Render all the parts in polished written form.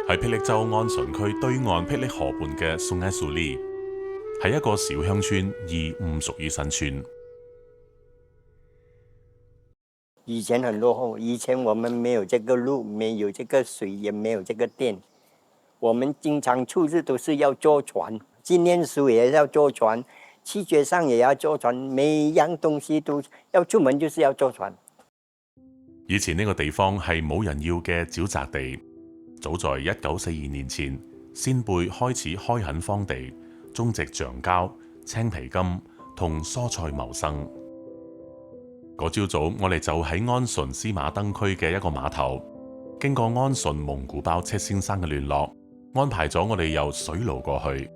喺霹靂州安順區對岸霹靂河畔嘅宋埃蘇利，係一個小鄉村，而唔屬於新村。以前很落後，以前我們沒有這個路，沒有這個水，也沒有這個電。我們經常出日都是要坐船，去念書也要坐船，去街上也要坐船，每樣東西都要出門就是要坐船。以前呢個地方係冇人要嘅沼澤地，早在1942年前，先輩開始開墾荒地，種植橡膠、青皮金同蔬菜謀生。嗰朝早，我哋就喺安順司馬登區嘅一個碼頭，經過安順蒙古包車先生嘅聯絡，安排咗我哋由水路過去。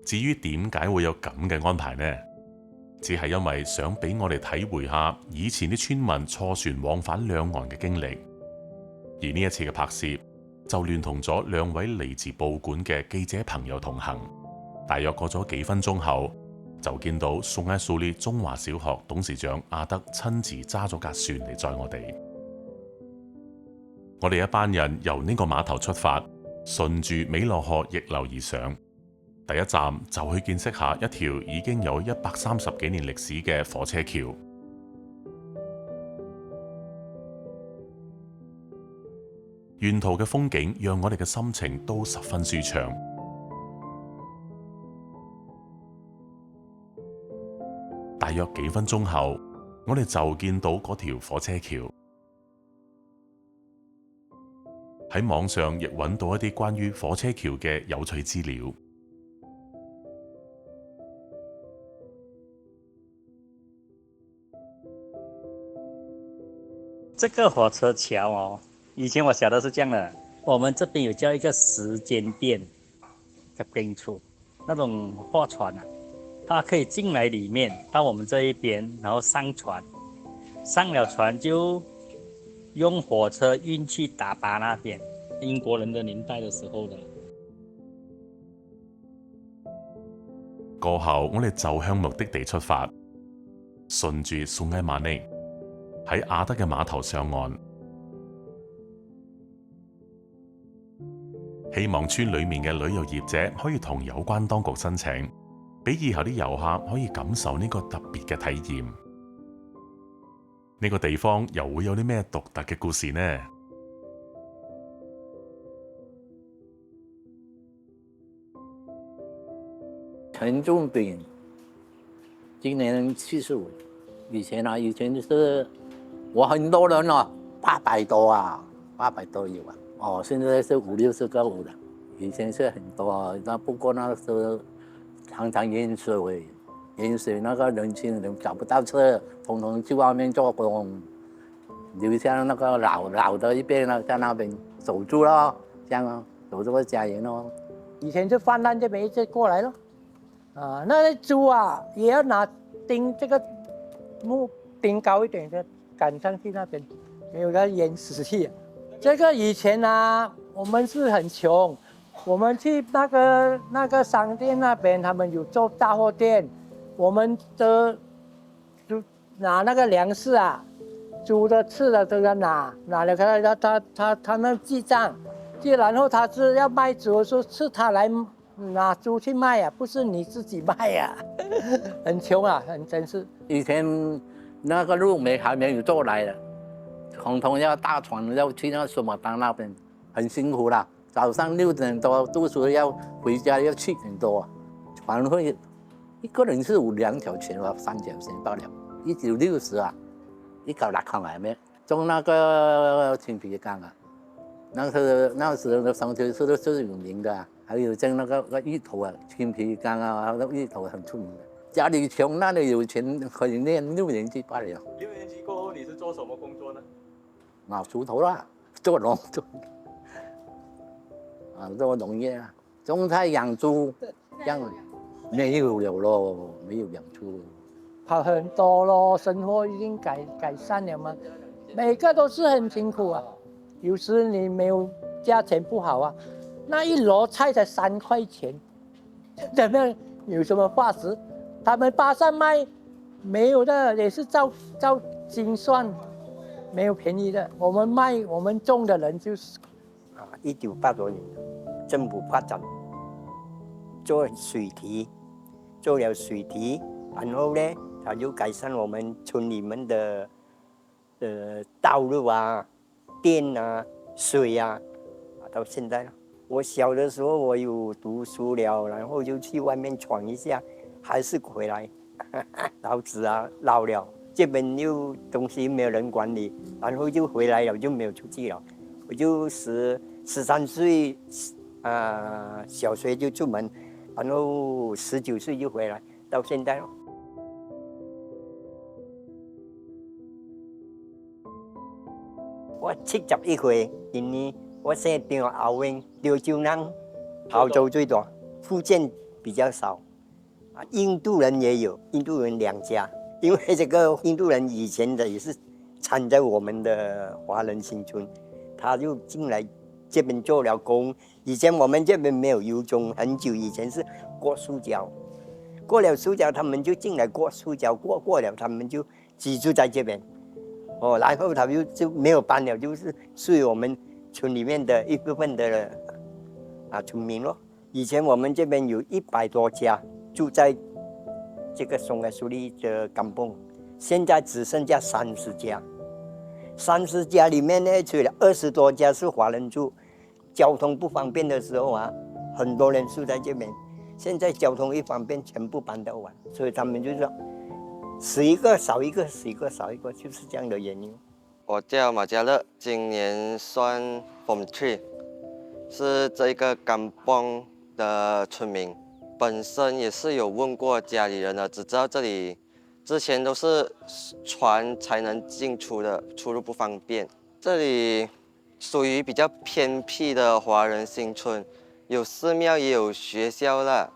至於點解會有咁嘅安排呢？只係因為想俾我哋體會下以前啲村民坐船往返兩岸嘅經歷。而呢一次嘅拍攝就聯同咗2位嚟自報館嘅記者朋友同行。大約過咗幾分鐘後，就見到宋埃蘇利中華小學董事長阿德親自揸咗架船嚟載我哋。我哋一班人由呢個碼頭出發，順住美洛河逆流而上。第一站就去見識下一條已經有130幾年歷史嘅火車橋。沿途嘅風景讓我哋嘅心情都十分舒暢。大約幾分鐘後，我哋就見到嗰條火車橋。喺網上亦揾到一啲關於火車橋嘅有趣資料。這個火車橋哦，以前我曉得是這樣的，我們這邊有叫一個時間店嘅邊處，那種貨船啊，它可以進來裡面，到我們這一邊，然後上船，上了船就用火車運去大巴那邊，英國人的年代的時候的。過後我哋就向目的地出發，順住宋埃馬尼喺阿德嘅碼頭上岸，希望村裏面嘅旅遊業者可以同有關當局申請，俾以後啲遊客可以感受呢個特別嘅體驗。呢個地方又會有啲咩獨特嘅故事呢？陳仲炳今年75，以前就是我很多人了，800多啊，800多有啊。哦，現在是50-60個了，以前是很多，那不過那時候常常淹水，那個年輕人找不到車，統統去外面做工，留下那個老的一邊呢，在那邊守住咯，這樣守住個家園咯。以前就泛濫這邊一直過來咯，啊，那豬啊也要拿釘這個木釘高一點的趕上去那邊，沒有個淹死去。這個以前啊，我們是很窮，我們去那個商店那邊，他們有做大貨店，我們就拿那個糧食啊，煮的吃的都要拿了他們記賬，然後他是要賣豬，說是他來拿豬去賣啊，不是你自己賣啊，很窮啊，很真是。以前那個路還沒有做來的。統統要大船要去那什麼島那邊，很辛苦啦。早上6點多讀書要回家要7點多，船費一個人是2條錢或3條錢到了，1960啊，1960來咩？種那個青皮柑啊，那時候的商丘市都是有名的啊，還有種那個芋頭啊，青皮柑啊，那芋頭很出名的。家裡窮，那裡有錢可以念6年級罷了。6年級過後，你是做什麼工作呢？熬鋤頭啦，做農做業啊，種菜養豬，這樣沒有咯，沒有養豬。好很多咯，生活已經改善了嘛，每個都是很辛苦啊。有時你沒有價錢不好啊，那一籮菜才3塊錢，真的有什麼法子？他們巴上賣沒有的，也是照斤算。沒有便宜的，我們種的人就是1980年政府发展做水堤，做了水堤，然后呢，他就改善我们村里面的道路啊、电啊、水啊，到现在了。我小的时候我有读书了，然后就去外面闯一下，还是回来，老子啊老了，这边又东西没有人管理，然后就回来了，就没有出去了。我就13岁小学就出门，然后19岁就回来，到现在了。我71歲，今年我生在奧運，潮州人潮州最多，福建比較少，印度人也有，印度人2家，因為這個印度人以前的也是參在我們的華人新村，他就進來這邊做了工。以前我們這邊沒有油棕，很久以前是過塑膠，過了塑膠他們就進來過塑膠，過了他們就居住在這邊。然後他就沒有搬了，就是屬於我們村裏面的一部分的村民咯。以前我們這邊有100多家住在這個松愛樹里的kampung，現在只剩下30家。30家裡面呢，除了20多家是華人住，交通不方便的時候很多人住在這邊。現在交通一方便，全部搬到完，所以他們就說。死一個少一個，死一個少一個，就是這樣的原因。我叫馬家樂，今年算 Form 3，是這個kampung的村民。本身也是有問過家裡人的，只知道這裡之前都是船才能進出的，出入不方便。這裡屬於比較偏僻的華人新村，有寺廟也有學校啦。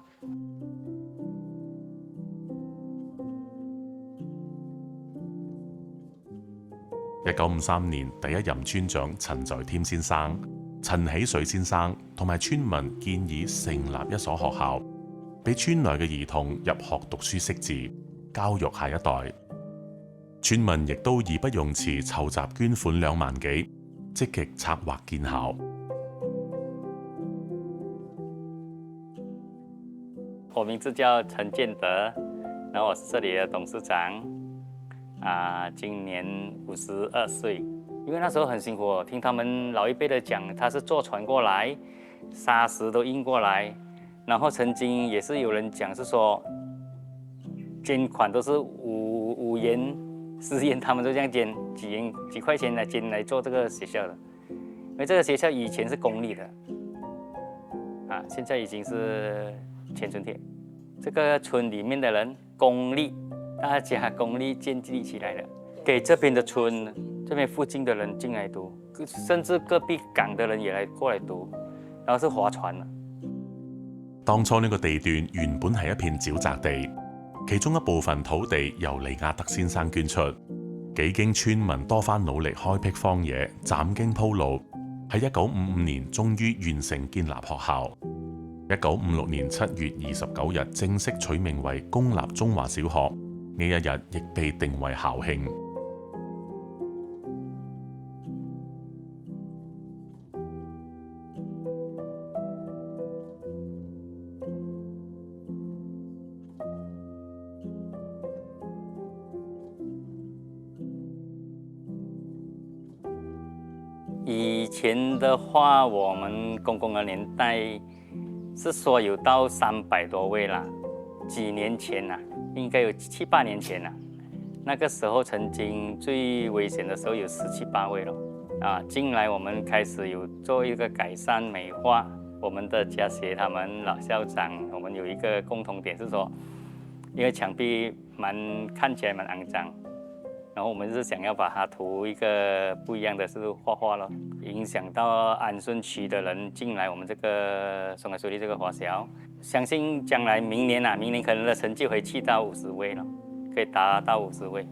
1953年，第一任村長陳在添先生、陳喜水先生同埋村民建議成立一所學校，俾村內嘅兒童入學讀書識字，教育下一代。村民亦都義不容辭籌集捐款2萬幾，積極策劃建校。我名字叫陳建德，然後我是這裡的董事長。今年52歲，因為那時候很辛苦，聽他們老一輩的講，他是坐船過來，沙石都運過來，然後曾經也是有人講是說，捐款都是5元、10元，他們都這樣捐，幾塊錢來捐來做這個學校的，因為這個學校以前是公立的，現在已經是全村貼，這個村裡面的人公立。大家公立建立起來了，給這邊的村、這邊附近的人進來讀，甚至隔壁港的人也過來讀，然後是划船了。當初呢個地段原本係一片沼澤地，其中一部分土地由李亞德先生捐出，幾經村民多番努力開闢荒野，斬經鋪路，喺1955年終於完成建立學校。1956年7月29日正式取名為公立中華小學。呢一日亦被定為校慶。以前的話，我們公公的年代是說有到300多位啦，幾年前啦。應該有7、8年前了，那個時候曾經最危險的時候有17、18位了。近來我們開始有做一個改善美化，我們的家協他們老校長，我們有一個共同點是說，因為牆壁看起來蠻骯髒，然後我們是想要把它塗一個不一樣的是畫畫咯，影響到安順區的人進來我們這個松愛樹里這個華小。相信將來明年可能的成績會去到50位咯，可以達到50位。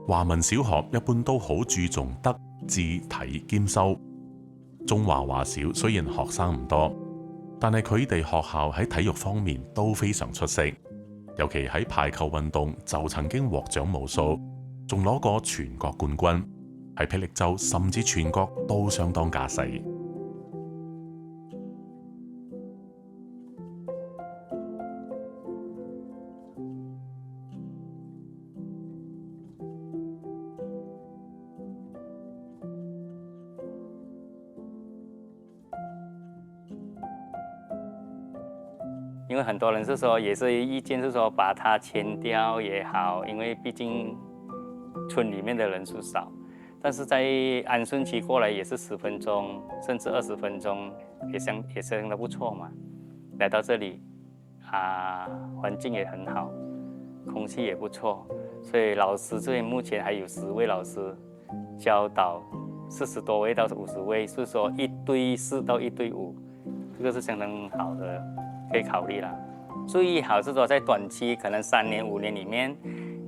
華文小學一般都好注重德、智、體兼修。中華華小雖然學生唔多，但係佢哋學校喺體育方面都非常出色，尤其喺排球運動就曾經獲獎無數，仲攞過全國冠軍。喺霹靂州甚至全國都相當架勢。因为很多人是说，也是意见是说把它迁掉也好，因为毕竟村里面的人数少。但是在安顺区过来也是10分钟，甚至20分钟，也相当不错嘛。来到这里，环境也很好，空气也不错，所以老师这边目前还有10位老师教导40多位到50位，是说1对4到1对5，这个是相当好的。可以考虑啦。最好是说在短期，可能3年5年里面，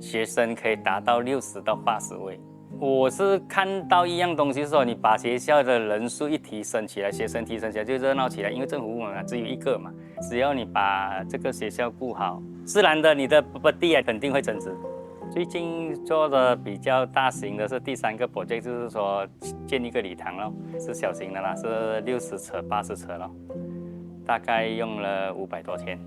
学生可以达到60到80位。我是看到一样东西，是说你把学校的人数一提升起来，学生提升起来就热闹起来。因为政府部门只有1个嘛，只要你把这个学校顾好，自然的你的地肯定会增值。最近做的比较大型的是第3个 project， 就是说建一个礼堂咯，是小型的啦，是60尺80尺咯。大概用了500多千，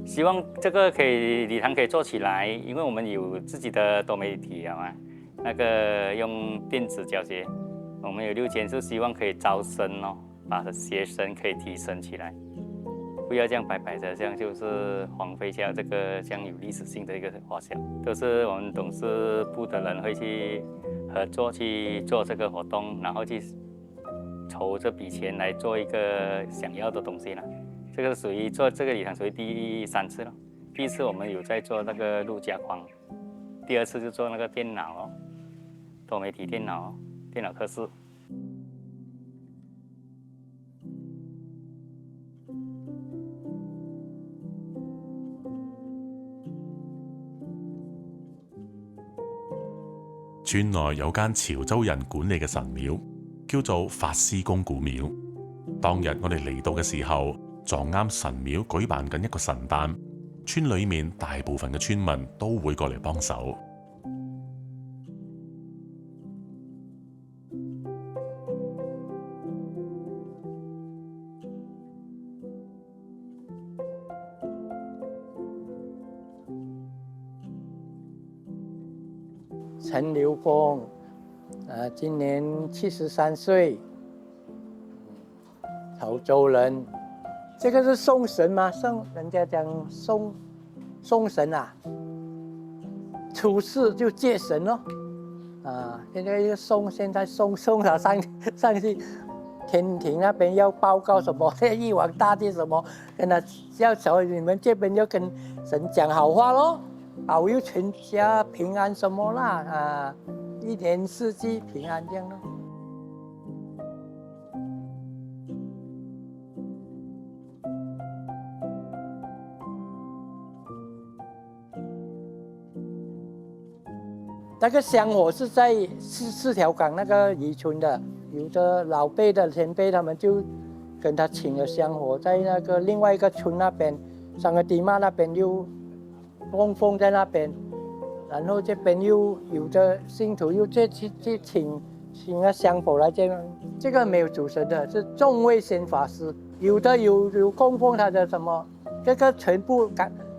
希望这个礼堂可以做起来，因为我们有自己的多媒体了嘛，那个用电子教学，我们有6间，是希望可以招生哦，把学生可以提升起来，不要这样白白的，这样就是荒废掉这个这样有历史性的一个华校，都是我们董事部的人会去合作去做这个活动，然后去筹这笔钱来做一个想要的东西啦。这个属于做这个礼堂属于第3次了。第1次我们有在做那个路架框，第2次就做那个电脑哦，多媒体电脑课室。村內有間潮州人管理嘅神廟，叫做法師公古廟。當日我哋嚟到嘅時候，撞啱神廟舉辦緊一個神誕，村裏面大部分嘅村民都會過嚟幫手。陈刘峰，今年73岁，潮州人。这个是送神吗？人家讲送神啊，出世就接神咯。现在又现在送他上去天庭那边要报告什么，玉皇大帝什么，跟他要求你们这边要跟神讲好话咯。保佑全家平安什么啦，1年4季平安这样咯。那个香火是在四条港那个渔村的，有的老辈的前辈他们就跟他请了香火，在那个另外一个村那边，上个迪玛那边又供奉在那边，然后这边又有的信徒又去请了香火来这个没有主神的，是众位仙法师，有的有供奉他的什么，这个全部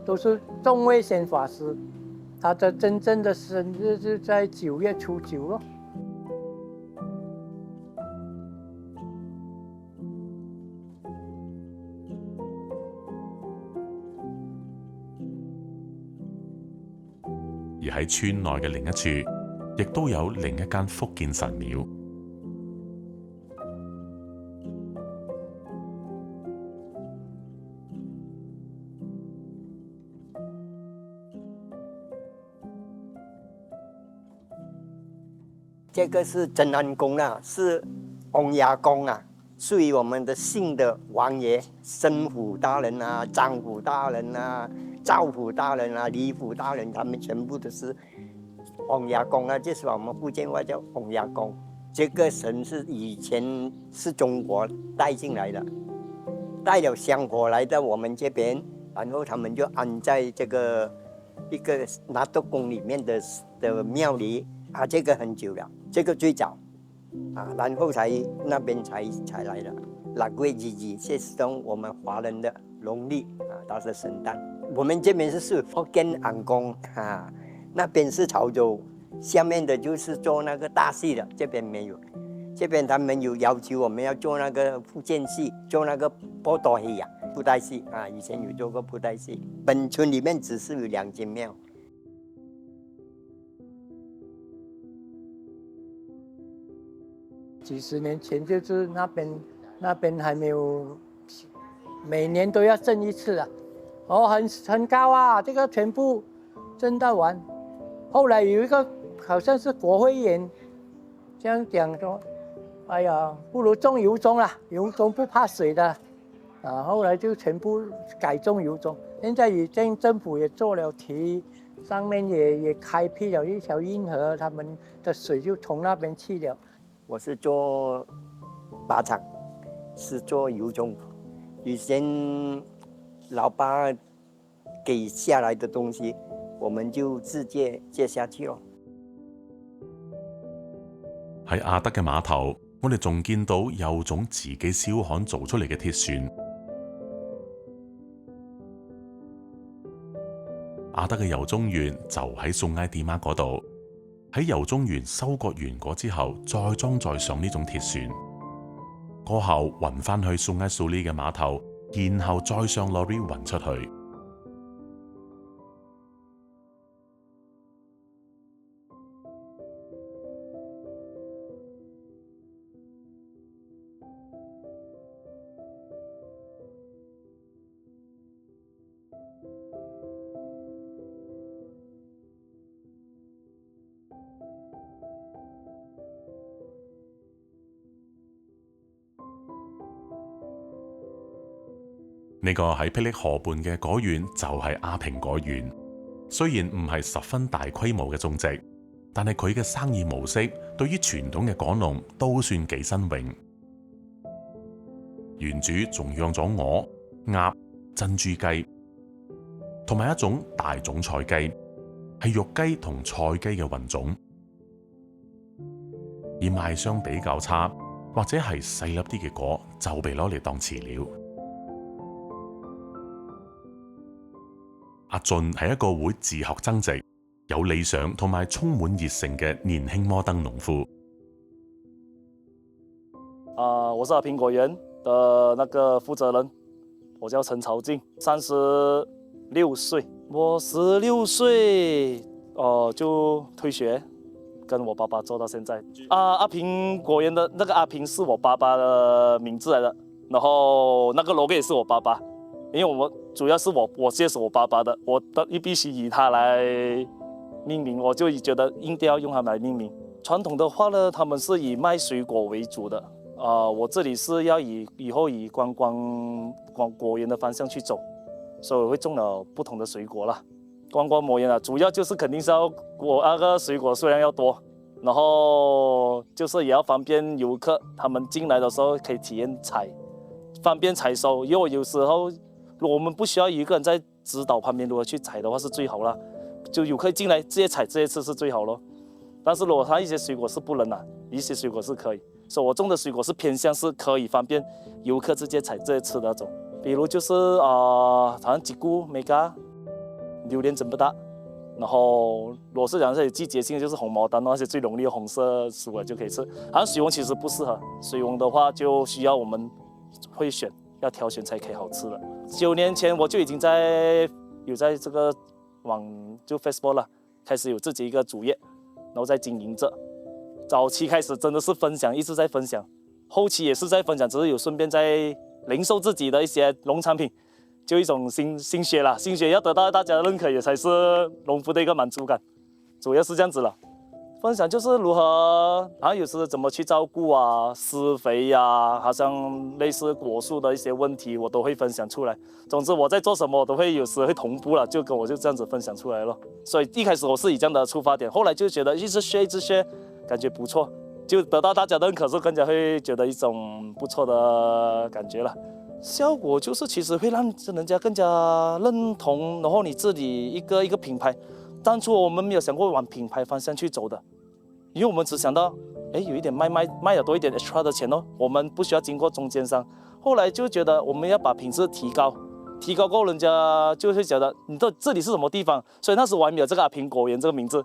都是众位仙法师，他的真正的生日是在9月初9咯。而喺村內嘅另一處，亦都有另一間福建神廟。这个是真安宫啊，是洪崖宫啊，属于我们的姓的王爷，申府大人啊、张府大人啊、赵府大人啊、李府大人，他们全部都是洪崖宫啊，就是我们福建话叫洪崖宫。这个神是以前是中国带进来的，带了香火来到我们这边，然后他们就安在这个一个拿督宫里面的庙里啊，这个很久了。这个最早啊，然后那边才来的。腊月2日是从我们华人的农历啊，到是圣诞。我们这边是福建安宫啊，那边是潮州，下面的就是做那个大戏的，这边没有。这边他们有要求我们要做那个福建戏，做那个波多戏呀，布袋戏啊，以前有做过布袋戏。本村里面只是有2间庙。几十年前就是那边还没有，每年都要挣一次啊，哦，很高啊，这个全部挣到完。后来有一个好像是国会议员这样讲说，哎呀，不如种油棕啦，油棕不怕水的，啊，后来就全部改种油棕。现在政府也做了堤，上面也开辟了一条运河，他们的水就从那边去了。我是做靶场，是做油棕。以前老爸给下来的东西，我們就直接接下去咯。喺亞德嘅碼頭，我哋仲見到有種自己燒焊做出嚟嘅鐵船。亞德嘅油棕園就喺宋埃蒂媽嗰度。喺油棕園收割完果之後，再裝載上呢種鐵船，過後運返去宋埃蘇里嘅碼頭，然後再上 lorry 運出去。呢個喺霹靂河畔嘅果園就係亞平果園，雖然唔係十分大規模嘅種植，但係佢嘅生意模式對於傳統嘅果農都算幾新穎。園主仲養咗鵝、鴨、珍珠雞，同埋一種大種菜雞，係肉雞同菜雞嘅混種，而賣相比較差或者係細粒啲嘅果就被攞嚟當飼料。阿俊係一個會自學增值、有理想同埋充滿熱誠嘅年輕摩登農夫。我是蘋果園的那個負責人，我叫陳朝進，36歲。我16歲就退學，跟我爸爸做到現在。阿蘋果園的那個阿平是我爸爸的名字來的，然後那個 logo 也是我爸爸。因為我主要是我接手我爸爸的，我必須以他來命名，我就覺得一定要用他來命名。傳統的話呢，他們是以賣水果為主的，我這裡是要以後以觀光果園的方向去走，所以我會種了不同的水果啦。觀光果園啊，主要就是肯定是要那個水果數量要多，然後就是也要方便遊客，他們進來的時候可以體驗採，方便採收，因為有時候我們不需要一個人在指導旁邊，如果去採的話是最好啦，就遊客進來直接採這一次是最好咯。但是如果它一些水果是不能啦，一些水果是可以，所以我種的水果是偏向是可以方便遊客直接採這一次的那種，比如就是好像吉菇、梅嘎、榴蓮真不大，然後如果是講這些季節性就是紅毛丹那些最容易的紅色蔬果就可以吃，好像水萵其實不適合，水萵的話就需要我們會選，要挑選才可以好吃的。9年前我就已經有在這個就 Facebook 啦，開始有自己一個主頁，然後在經營着。早期開始真的是分享，一直在分享，後期也是在分享，只是有順便在零售自己的一些農產品，就一種心血啦，心血要得到大家的認可，也才是農夫的一個滿足感，主要是這樣子了。分享就是如何，好像有時怎麼去照顧啊，施肥呀，好像類似果樹的一些問題，我都會分享出來。總之我在做什麼，我都會有時會同步了，就這樣子分享出來了。所以一開始我是以這樣的出發點，後來就覺得一直學，感覺不錯，就得到大家的認可，是更加會覺得一種不錯的感覺了。效果就是其實會讓人家更加認同，然後你自己一個品牌。當初我們沒有想過往品牌方向去走的，因为我们只想到，有一点卖的多一点 extra 的钱哦，我们不需要经过中间商。后来就觉得我们要把品质提高过后，人家就会觉得你这里是什么地方，所以那时我还没有这个苹果园这个名字，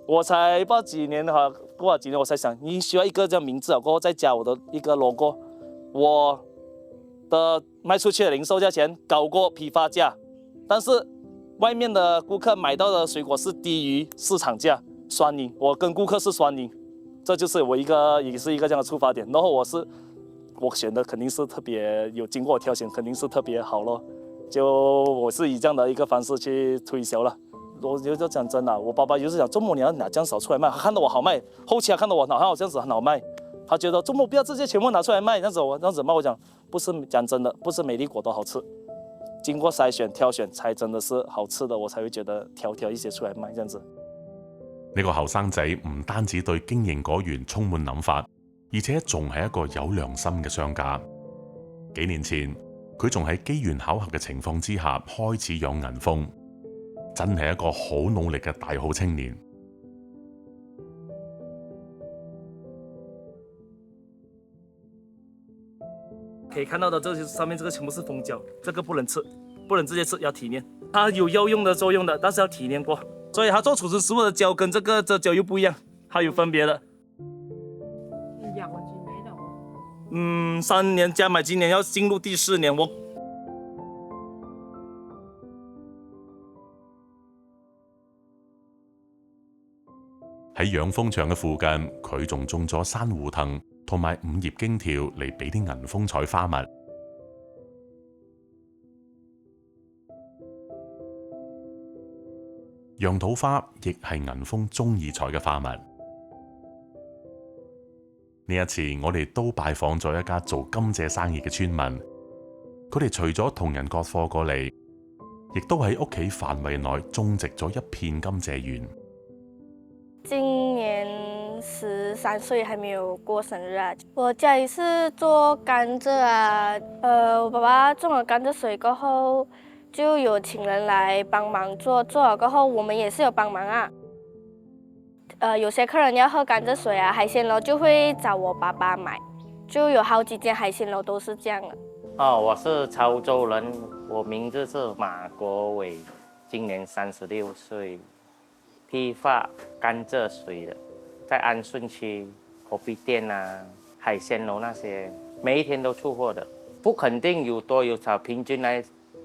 我才不知道几年哈，过了几年我才想，你需要一个这样名字过后再加我的一个 logo， 我的卖出去的零售价钱高过批发价，但是外面的顾客买到的水果是低于市场价，双赢，我跟顾客是双赢，这就是我也是一个这样的出发点。然后我选的肯定是特别有经过我挑选，肯定是特别好咯。就我是以这样的一个方式去推销了。我就讲真的，我爸爸就是讲周末你要拿这样少出来卖，他看到我好卖，后期他看到我好这样子很好卖，他觉得周末不要这些全部拿出来卖，这样子卖。我讲不是，讲真的，不是每粒果都好吃，经過篩選挑選才真的是好吃的，我才會覺得挑一些出來賣這樣子。呢個後生仔唔單止對經營果園充滿諗法，而且仲係一個有良心嘅商家。幾年前，佢仲喺機緣巧合嘅情況之下開始養銀蜂，真係一個好努力嘅大好青年。可以看到的，这些上面这个全部是蜂胶，这个不能吃，不能直接吃，要提炼。它有药用的作用的，但是要提炼过。所以它做储存食物的胶跟这个胶又不一样，它有分别的。养了几年了？3年加埋今年要进入第4年，喺養蜂場嘅附近，佢仲種咗珊瑚藤同埋5葉荊條嚟俾啲銀蜂採花蜜。羊肚花亦係銀蜂中意採嘅花蜜。呢一次，我哋都拜訪咗一家做甘蔗生意嘅村民，佢哋除咗同人割貨過嚟，亦都喺屋企範圍內種植咗一片甘蔗園。今年13歲，還沒有過生日啊。我家裡是做甘蔗啊，我爸爸種了甘蔗水過後，就有請人來幫忙做，做了過後我們也是有幫忙啊。有些客人要喝甘蔗水啊，海鮮樓就會找我爸爸買，就有好幾間海鮮樓都是這樣的。我是潮州人，我名字是馬國偉，今年36歲，批發甘蔗水的，在安順區火鍋店啊、海鮮樓那些，每一天都出貨的，不肯定有多有少，平均來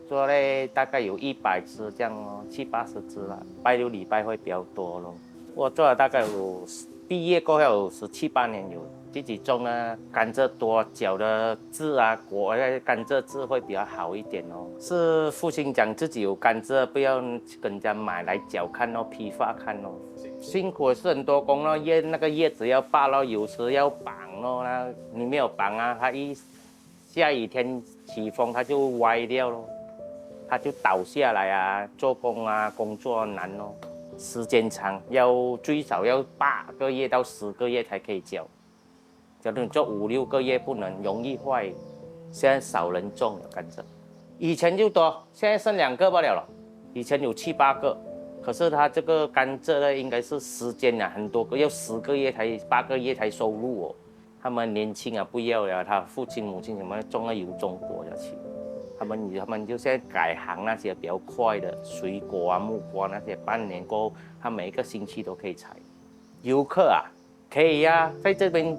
說呢，大概有100隻這樣咯，70、80隻啦，拜六禮拜會比較多咯。我做了大概有畢業過後有17、18年有自己種的甘蔗多，攪的汁啊果甘蔗汁會比較好一點哦。是父親講自己有甘蔗，不要跟人家買來攪看哦，批發看哦。辛苦是很多工咯，那個葉子要拔咯，有時要綁咯，那你沒有綁啊，它一下雨天起風它就歪掉咯，它就倒下來啊，做工啊工作難咯。時間長，最少要8個月到10個月才可以攪。假如你做5、6個月不能，容易壞。現在少人種了甘蔗，以前就多，現在剩2個罷了。以前有7、8個，可是它這個甘蔗呢，應該是時間啊很多個，要10個月才8個月才收入哦。他們年輕啊不要了，他父親母親什麼種了有種果下去。他們就現在改行那些比較快的水果啊、木瓜那些，半年過後，他每一個星期都可以採。遊客啊，可以呀、在這邊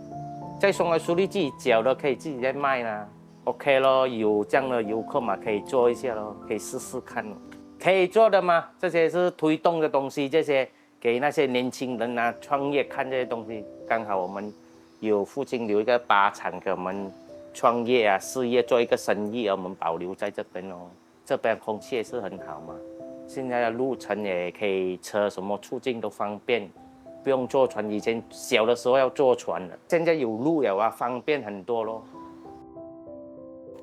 再送來蘇里自己攪的，可以自己再賣啦。OK 咯，有這樣的遊客嘛，可以做一下咯，可以試試看咯。可以做的嘛，這些是推動的東西，這些給那些年輕人啊創業看這些東西。剛好我們有父親留一個靶場給我們。創業啊，事業做一個生意，我們保留在這邊哦。這邊空氣也是很好嘛。現在的路程也可以車什麼出境都方便，不用坐船。以前小的時候要坐船的，現在有路了啊，方便很多咯。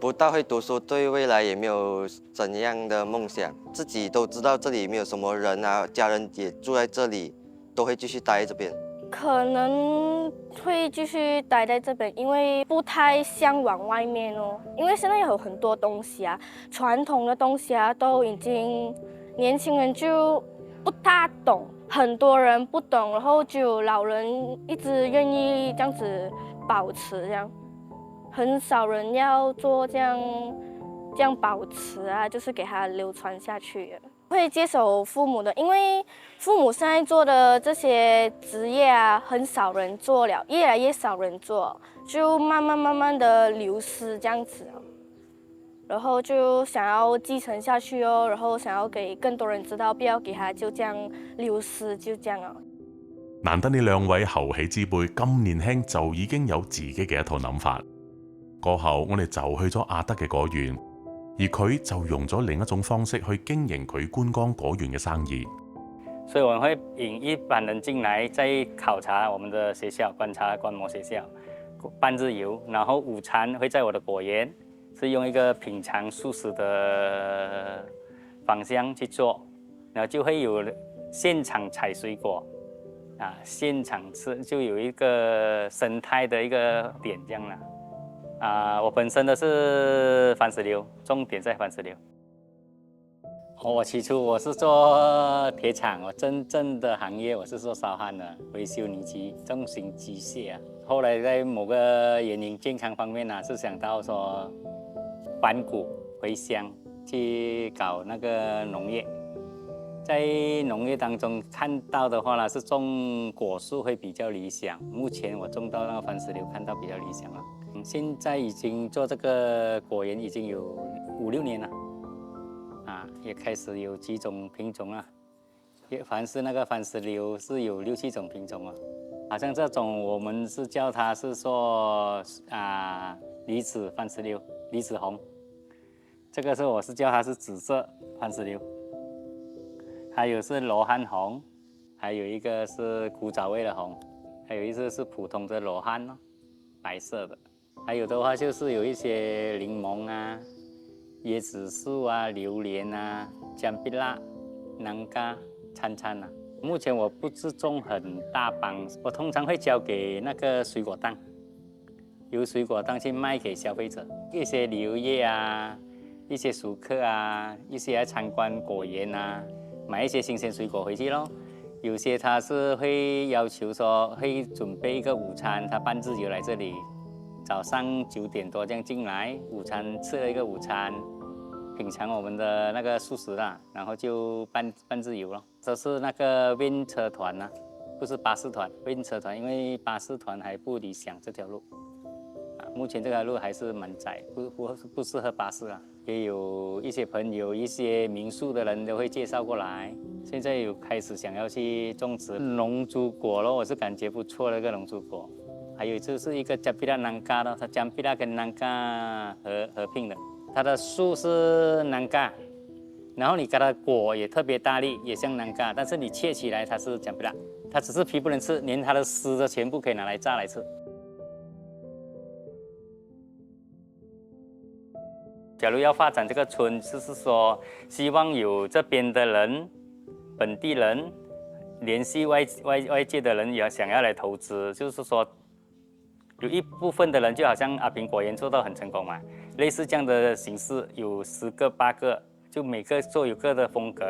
不大會讀書，對未來也沒有怎樣的夢想，自己都知道這裡沒有什麼人啊，家人也住在這裡，都會繼續待在這邊。可能會繼續待在這邊，因為不太向往外面哦。因為現在有很多東西啊，傳統的東西啊，都已經年輕人就不大懂。很多人不懂，然后就有老人一直愿意这样子保持，这样很少人要做这样保持啊，就是给它流传下去。会接手父母的，因为父母现在做的这些职业啊，很少人做了，越来越少人做，就慢慢的流失这样子。然后就想要继承下去哦，然后想要給更多人知道，不要給他就這樣流失，就這樣啊。難得呢兩位後起之輩咁年輕就已經有自己嘅一套諗法。過後我哋就去咗阿德嘅果園，而佢就用咗另一種方式去經營佢觀光果園嘅生意。所以我們會引一般人進來，再考察我們的學校，觀摩學校，半日遊，然後午餐會在我的果園。是用一個品嘗素食的方向去做，然後就會有現場採水果，現場吃，就有一個生態的一個點這樣啦。我本身的是番石榴，重點在番石榴。我起初我是做鐵廠，我真正的行業我是做燒焊的，維修泥機、重型機械啊。後來在某個原因健康方面是想到說返谷回鄉去搞那個農業，在農業當中看到的話是種果樹會比較理想。目前我種到那個番石榴，看到比較理想了。現在已經做這個果園已經有5-6年了，也開始有幾種品種了。凡是那個番石榴是有6-7種品種了。好像這種我們是叫它是說梨子番石榴，梨子紅。這個我是叫它是紫色番石榴，還有是羅漢紅，還有一個是古早味的紅，還有一個是普通的羅漢咯，白色的。還有的話就是有一些檸檬啊、椰子樹啊、榴蓮啊、薑碧辣、南瓜、參參啊。目前我不是種很大幫，我通常會交給那個水果檔，由水果檔去賣給消費者，一些旅遊業啊。一些熟客啊，一些來參觀果園啊，買一些新鮮水果回去咯。有些他是會要求說會準備一個午餐，他半日遊來這裡，早上9點多這樣進來，午餐吃了一個午餐，品嘗我們的那個素食啦，然後就半日遊咯。這是那個 van 車團啊，不是巴士團 ，van 車團，因為巴士團還不理想這條路。目前這條路還是蠻窄，不適合巴士啊。也有一些朋友、一些民宿的人都會介紹過來。現在有開始想要去種植龍珠果咯，我是感覺不錯的一個龍珠果。還有就是一個薑碧辣南瓜咯，它薑碧辣跟南瓜合併的，它的樹是南瓜，然後你給它的果也特別大粒，也像南瓜，但是你切起來它是薑碧辣，它只是皮不能吃，連它的絲的全部可以拿來炸來吃。假如要發展這個村，就是說希望有這邊的人、本地人聯繫外界的人，也想要來投資。就是說，有一部分的人，就好像阿平果園做到很成功嘛，類似這樣的形式，有10個8個，就每個做有各的風格，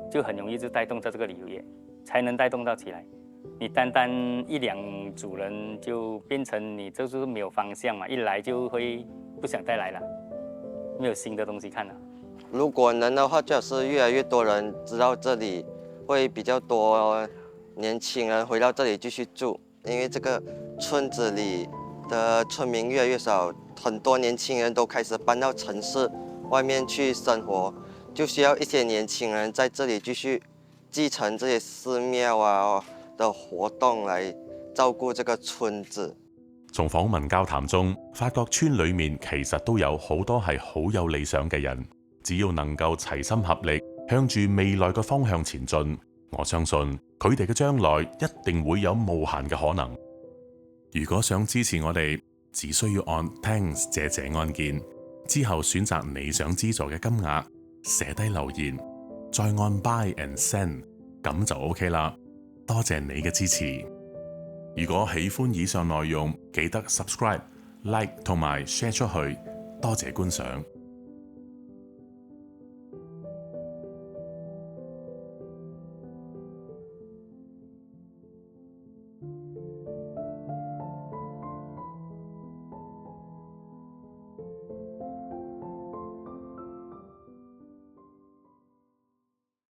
就很容易就帶動到這個旅遊業，才能帶動到起來。你單單1-2組人，就變成你就是沒有方向嘛，一來就會不想再來了。沒有新的東西看了。如果能的話，最好是越來越多人知道這裡，會比較多年輕人回到這裡繼續住。因為這個村子裡的村民越來越少，很多年輕人都開始搬到城市外面去生活，就需要一些年輕人在這裡繼續繼承這些寺廟啊的活動，來照顧這個村子。從訪問交談中，發覺村裏面其實都有好多係好有理想嘅人，只要能夠齊心合力，向住未來嘅方向前進，我相信佢哋嘅將來一定會有無限嘅可能。如果想支持我哋，只需要按 Thanks 謝謝按鍵，之後選擇你想資助嘅金額，寫低留言，再按 Buy and Send， 咁就 OK 啦。多謝你嘅支持。如果喜歡以上內容，記得 subscribe、like 同埋 share 出去。多謝觀賞。